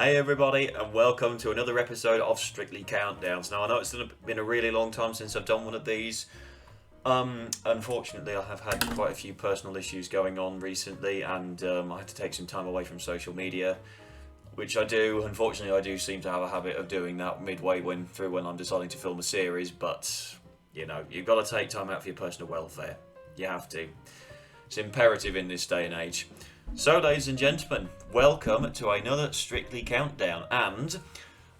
Hey everybody, and welcome to another episode of Strictly Countdowns. Now I know it's been a really long time since I've done one of these. Unfortunately I have had quite a few personal issues going on recently, and I had to take some time away from social media, which I do. Unfortunately I do seem to have a habit of doing that midway when I'm deciding to film a series, but you know, you've got to take time out for your personal welfare. You have to. It's imperative in this day and age. So, ladies and gentlemen, welcome to another Strictly Countdown, and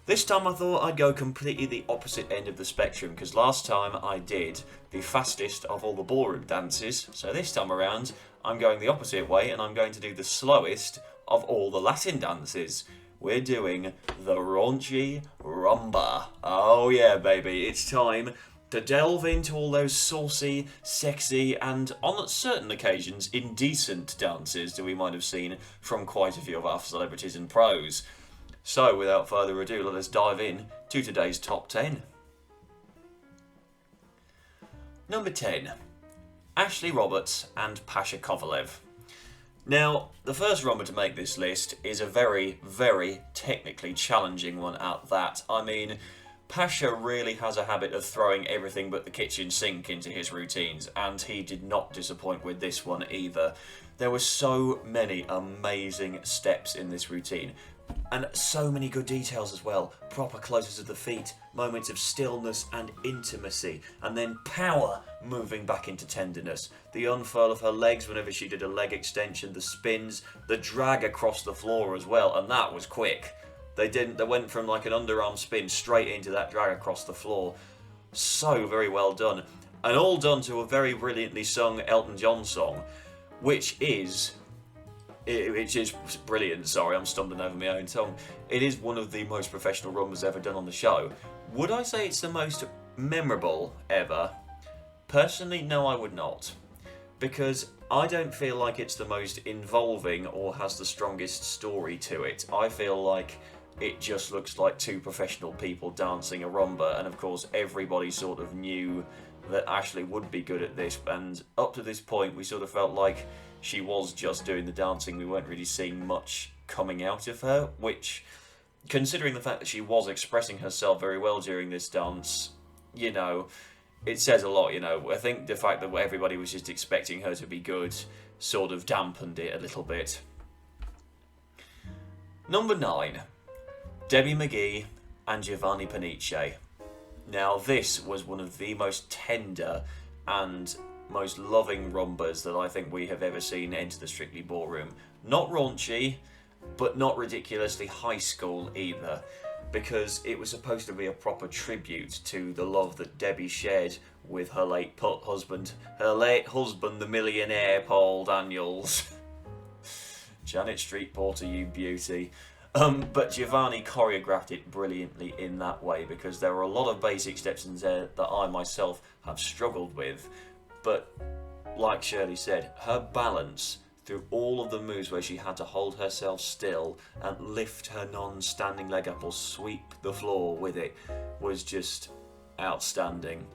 this time I thought I'd go completely the opposite end of the spectrum, because last time I did the fastest of all the ballroom dances, so this time around I'm going the opposite way and I'm going to do the slowest of all the Latin dances. We're doing the raunchy Rumba. Oh yeah, baby, it's time to delve into all those saucy, sexy, and on certain occasions indecent dances that we might have seen from quite a few of our celebrities and pros. So, without further ado, let us dive in to today's top 10. Number 10. Ashley Roberts and Pasha Kovalev. Now, the first rumba to make this list is a very, very technically challenging one at that. I mean, Pasha really has a habit of throwing everything but the kitchen sink into his routines, and he did not disappoint with this one either. There were so many amazing steps in this routine, and so many good details as well. Proper closes of the feet, moments of stillness and intimacy, and then power moving back into tenderness. The unfurl of her legs whenever she did a leg extension, the spins, the drag across the floor as well, and that was quick. They went from like an underarm spin straight into that drag across the floor. So very well done. And all done to a very brilliantly sung Elton John song, which is brilliant. Sorry, I'm stumbling over my own tongue. It is one of the most professional rumbas ever done on the show. Would I say it's the most memorable ever? Personally, no, I would not. Because I don't feel like it's the most involving or has the strongest story to it. I feel like it just looks like two professional people dancing a rumba, and of course everybody sort of knew that Ashley would be good at this, and up to this point we sort of felt like she was just doing the dancing. We weren't really seeing much coming out of her, which, considering the fact that she was expressing herself very well during this dance, you know, it says a lot, you know. I think the fact that everybody was just expecting her to be good sort of dampened it a little bit. Number 9. Debbie McGee and Giovanni Panice. Now this was one of the most tender and most loving rumbas that I think we have ever seen enter the Strictly Ballroom. Not raunchy, but not ridiculously high school either, because it was supposed to be a proper tribute to the love that Debbie shared with her late husband, the millionaire Paul Daniels. Janet Street Porter, you beauty. But Giovanni choreographed it brilliantly in that way, because there were a lot of basic steps in there that I myself have struggled with. But like Shirley said, her balance through all of the moves where she had to hold herself still and lift her non-standing leg up or sweep the floor with it was just outstanding.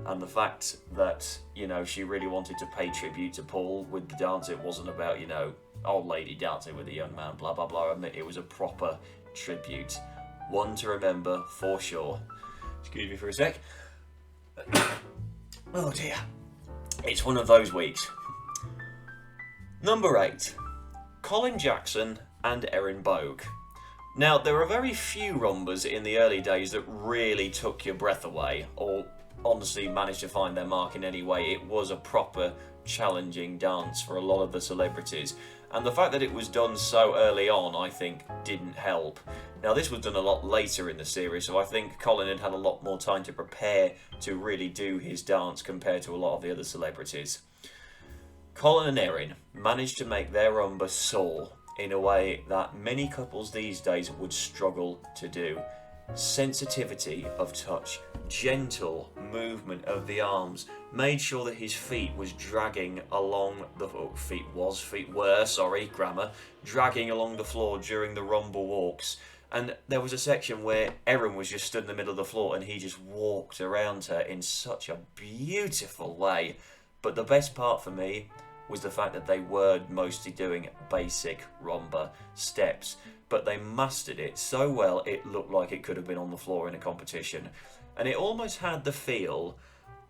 And the fact that, you know, she really wanted to pay tribute to Paul with the dance, it wasn't about, you know, old lady dancing with a young man, blah blah blah, and it was a proper tribute. One to remember for sure. Excuse me for a sec. Oh dear. It's one of those weeks. Number 8. Colin Jackson and Erin Bogue. Now, there are very few rumbas in the early days that really took your breath away, or honestly managed to find their mark in any way. It was a proper challenging dance for a lot of the celebrities, and the fact that it was done so early on, I think, didn't help. Now, this was done a lot later in the series, so I think Colin had had a lot more time to prepare to really do his dance compared to a lot of the other celebrities. Colin and Erin managed to make their rumba soar in a way that many couples these days would struggle to do. Sensitivity of touch, gentle movement of the arms, made sure that his feet was dragging along the dragging along the floor during the rumba walks. And there was a section where Erin was just stood in the middle of the floor and he just walked around her in such a beautiful way. But the best part for me was the fact that they were mostly doing basic rumba steps, but they mastered it so well it looked like it could have been on the floor in a competition. And it almost had the feel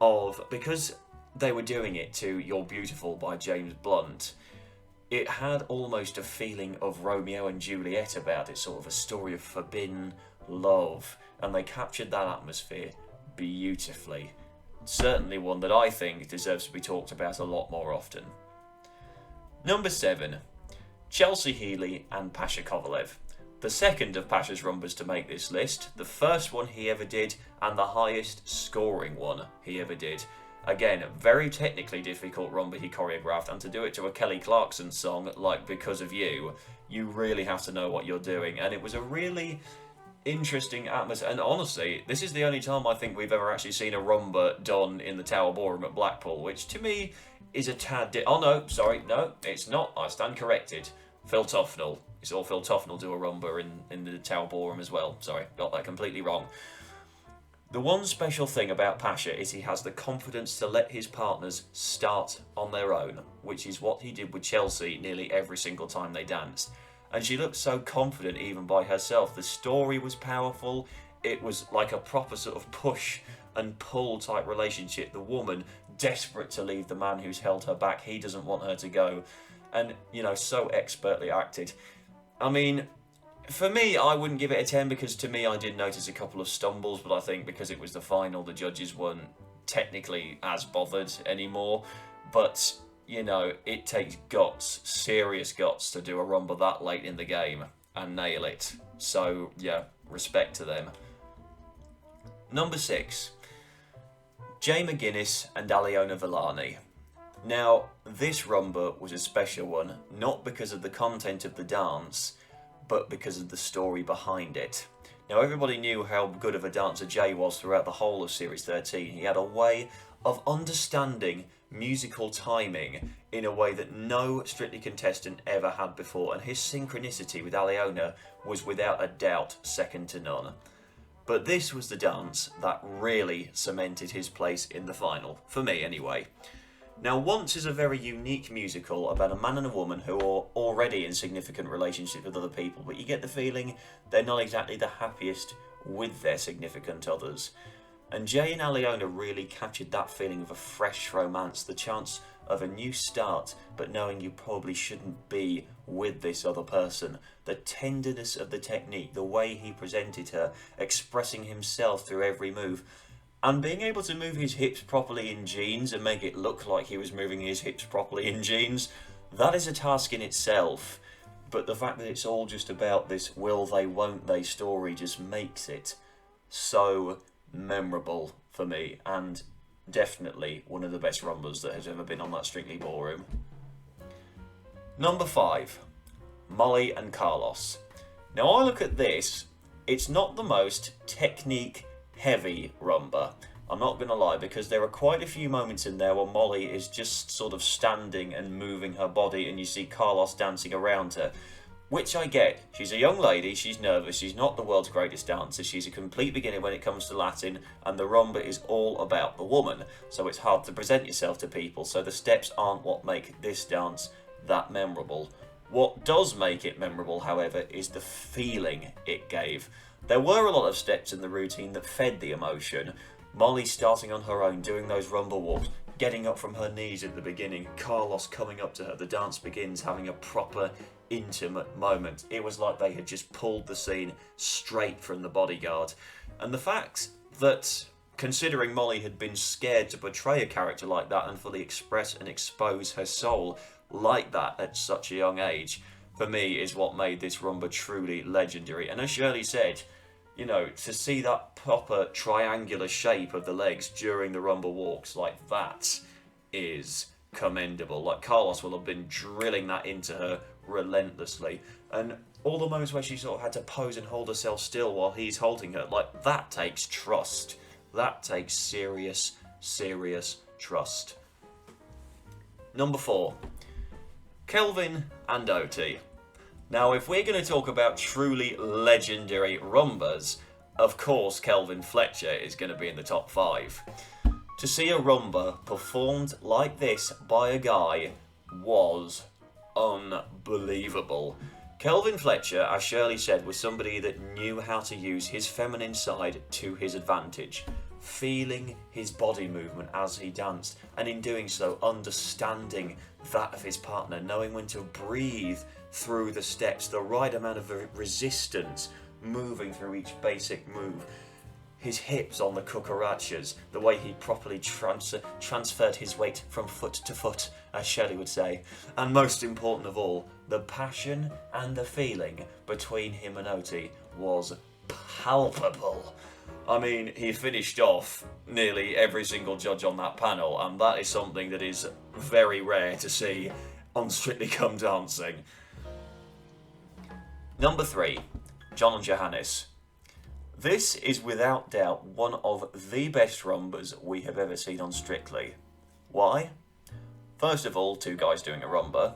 of, because they were doing it to You're Beautiful by James Blunt, it had almost a feeling of Romeo and Juliet about it, sort of a story of forbidden love, and they captured that atmosphere beautifully. Certainly one that I think deserves to be talked about a lot more often. Number 7. Chelsea Healy and Pasha Kovalev. The second of Pasha's rumbas to make this list, the first one he ever did, and the highest scoring one he ever did. Again, very technically difficult rumba he choreographed, and to do it to a Kelly Clarkson song like Because of You, you really have to know what you're doing, and it was a really interesting atmosphere. And honestly, this is the only time I think we've ever actually seen a rumba done in the Tower Ballroom at Blackpool, which to me is a tad oh no, sorry, no, it's not. I stand corrected. Phil Tufnell. You saw Phil Tufnell do a rumba in the Tower Ballroom as well. Sorry, got that completely wrong. The one special thing about Pasha is he has the confidence to let his partners start on their own, which is what he did with Chelsea nearly every single time they danced. And she looked so confident even by herself. The story was powerful. It was like a proper sort of push and pull type relationship. The woman desperate to leave the man who's held her back. He doesn't want her to go. And, so expertly acted. I mean, for me, I wouldn't give it a 10 because to me I did notice a couple of stumbles, but I think because it was the final, the judges weren't technically as bothered anymore. But, it takes guts, serious guts, to do a rumba that late in the game and nail it. So, yeah, respect to them. Number 6. Jay McGuinness and Aliona Villani. Now, this rumba was a special one, not because of the content of the dance, but because of the story behind it. Now, everybody knew how good of a dancer Jay was throughout the whole of Series 13. He had a way of understanding musical timing in a way that no Strictly contestant ever had before, and his synchronicity with Aliona was without a doubt second to none. But this was the dance that really cemented his place in the final, for me anyway. Now, Once is a very unique musical about a man and a woman who are already in significant relationships with other people, but you get the feeling they're not exactly the happiest with their significant others. And Jay and Aliona really captured that feeling of a fresh romance, the chance of a new start, but knowing you probably shouldn't be with this other person. The tenderness of the technique, the way he presented her, expressing himself through every move, and being able to move his hips properly in jeans and make it look like he was moving his hips properly in jeans, that is a task in itself. But the fact that it's all just about this will they, won't they story just makes it so memorable for me, and definitely one of the best rumbas that has ever been on that Strictly Ballroom. Number 5. Molly and Carlos. Now, I look at this, it's not the most technique heavy rumba, I'm not going to lie, because there are quite a few moments in there where Molly is just sort of standing and moving her body and you see Carlos dancing around her, which I get. She's a young lady, she's nervous, she's not the world's greatest dancer, she's a complete beginner when it comes to Latin, and the rumba is all about the woman, so it's hard to present yourself to people, so the steps aren't what make this dance that memorable. What does make it memorable, however, is the feeling it gave. There were a lot of steps in the routine that fed the emotion. Molly starting on her own, doing those rumba walks, getting up from her knees at the beginning, Carlos coming up to her, the dance begins, having a proper intimate moment. It was like they had just pulled the scene straight from The Bodyguard. And the fact that, considering Molly had been scared to portray a character like that and fully express and expose her soul like that at such a young age, for me is what made this rumba truly legendary. And as Shirley said, to see that proper triangular shape of the legs during the rumba walks like that is commendable. Like, Carlos will have been drilling that into her relentlessly. And all the moments where she sort of had to pose and hold herself still while he's holding her, like, that takes trust. That takes serious, serious trust. Number 4. Kelvin and Oti. Now, if we're going to talk about truly legendary rumbas, of course Kelvin Fletcher is going to be in the top 5. To see a rumba performed like this by a guy was unbelievable. Kelvin Fletcher, as Shirley said, was somebody that knew how to use his feminine side to his advantage, feeling his body movement as he danced, and in doing so understanding that of his partner, knowing when to breathe through the steps, the right amount of resistance moving through each basic move. His hips on the cucarachas, the way he properly transferred his weight from foot to foot, as Shelley would say. And most important of all, the passion and the feeling between him and Oti was palpable. I mean, he finished off nearly every single judge on that panel, and that is something that is very rare to see on Strictly Come Dancing. Number 3, John and Johannes. This is without doubt one of the best rumbas we have ever seen on Strictly. Why? First of all, 2 guys doing a rumba.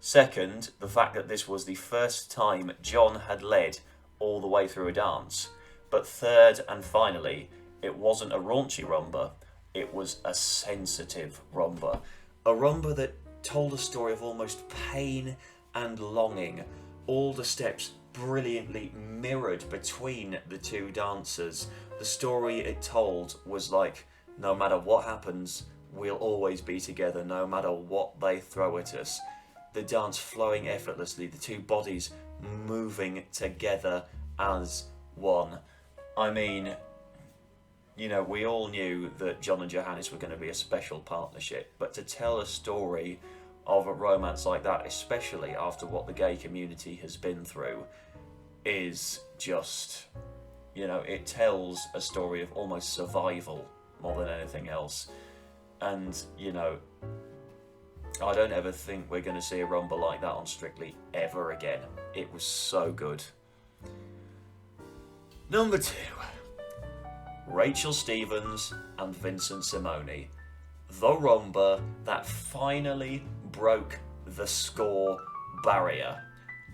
Second, the fact that this was the first time John had led all the way through a dance. But third and finally, it wasn't a raunchy rumba, it was a sensitive rumba. A rumba that told a story of almost pain and longing. All the steps brilliantly mirrored between the 2 dancers. The story it told was like, no matter what happens, we'll always be together, no matter what they throw at us. The dance flowing effortlessly, the 2 bodies moving together as one. I mean, you know, we all knew that John and Johannes were going to be a special partnership, but to tell a story of a romance like that, especially after what the gay community has been through, is just, you know, it tells a story of almost survival more than anything else. And, you know, I don't ever think we're going to see a rumba like that on Strictly ever again. It was so good. Number 2, Rachel Stevens and Vincent Simone. The rumba that finally broke the score barrier.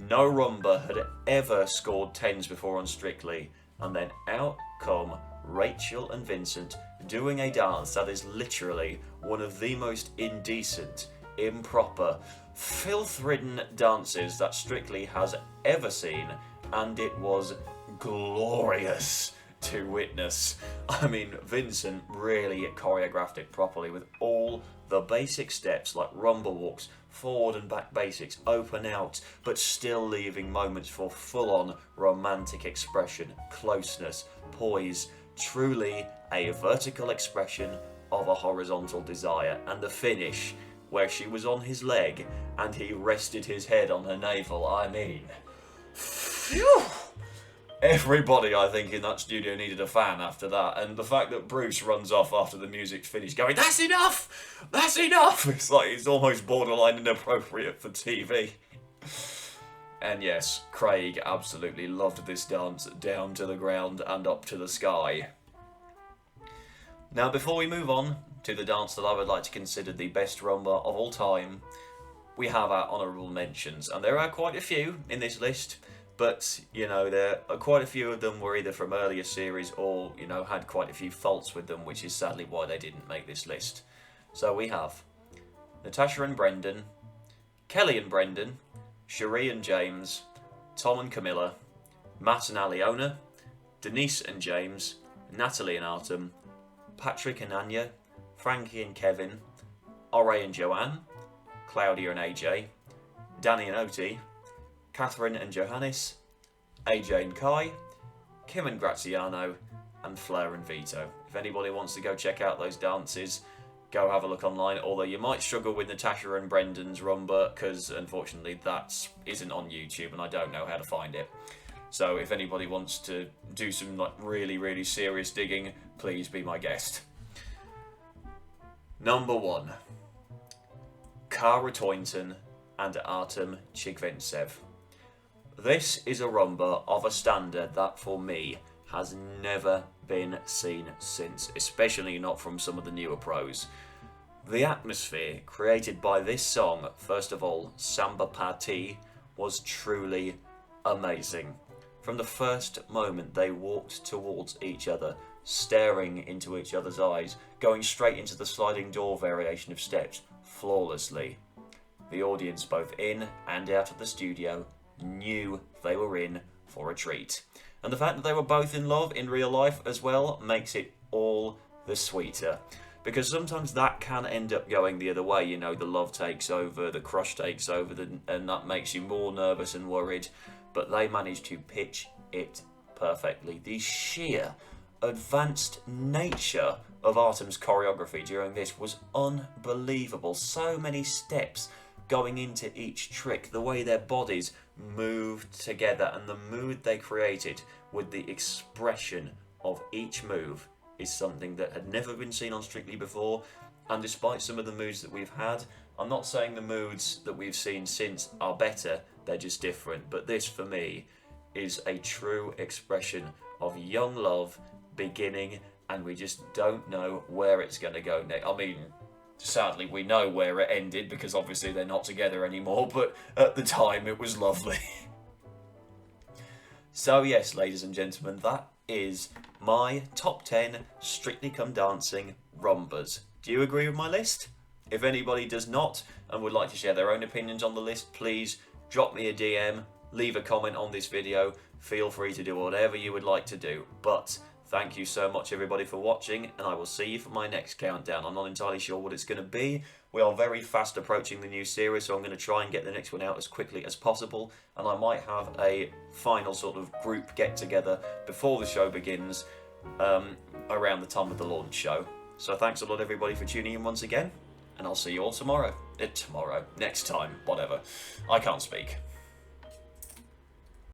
No rumba had ever scored 10s before on Strictly, and then out come Rachel and Vincent doing a dance that is literally one of the most indecent, improper, filth-ridden dances that Strictly has ever seen, and it was glorious to witness. I mean, Vincent really choreographed it properly with all the basic steps like rumba walks, forward and back basics, open out, but still leaving moments for full-on romantic expression, closeness, poise, truly a vertical expression of a horizontal desire. And the finish, where she was on his leg and he rested his head on her navel, I mean, phew! Everybody, I think, in that studio needed a fan after that. And the fact that Bruce runs off after the music's finished going, "That's enough! That's enough!" It's like, it's almost borderline inappropriate for TV. And yes, Craig absolutely loved this dance down to the ground and up to the sky. Now, before we move on to the dance that I would like to consider the best rumba of all time, we have our honourable mentions. And there are quite a few in this list. But, you know, there are quite a few of them were either from earlier series or, you know, had quite a few faults with them, which is sadly why they didn't make this list. So we have Natasha and Brendan, Kelly and Brendan, Cherie and James, Tom and Camilla, Matt and Aliona, Denise and James, Natalie and Artem, Patrick and Anya, Frankie and Kevin, Ore and Joanne, Claudia and AJ, Danny and Oti, Catherine and Johannes, AJ and Kai, Kim and Graziano, and Fleur and Vito. If anybody wants to go check out those dances, go have a look online, although you might struggle with Natasha and Brendan's rumba, because unfortunately that isn't on YouTube and I don't know how to find it. So if anybody wants to do some like really serious digging, please be my guest. Number 1, Kara Toynton and Artem Chigvintsev. This is a rumba of a standard that, for me, has never been seen since, especially not from some of the newer pros. The atmosphere created by this song, first of all, Samba Party, was truly amazing. From the first moment they walked towards each other, staring into each other's eyes, going straight into the sliding door variation of steps, flawlessly. the audience both in and out of the studio knew they were in for a treat. And the fact that they were both in love in real life as well makes it all the sweeter. Because sometimes that can end up going the other way, you know, the love takes over, the crush takes over, and that makes you more nervous and worried. But they managed to pitch it perfectly. The sheer advanced nature of Artem's choreography during this was unbelievable. So many steps going into each trick, the way their bodies moved together and the mood they created with the expression of each move is something that had never been seen on Strictly before. And despite some of the moods that we've had, I'm not saying the moods that we've seen since are better, they're just different. But this, for me, is a true expression of young love beginning, and we just don't know where it's going to go next. I mean, sadly, we know where it ended because obviously they're not together anymore, but at the time it was lovely. So yes, ladies and gentlemen, that is my top 10 Strictly Come Dancing Rumbas. Do you agree with my list? If anybody does not and would like to share their own opinions on the list, please drop me a DM, leave a comment on this video. Feel free to do whatever you would like to do. But thank you so much, everybody, for watching, and I will see you for my next countdown. I'm not entirely sure what it's going to be. We are very fast approaching the new series, so I'm going to try and get the next one out as quickly as possible, and I might have a final sort of group get-together before the show begins, around the time of the launch show. So thanks a lot, everybody, for tuning in once again, and I'll see you all tomorrow. Next time, whatever. I can't speak.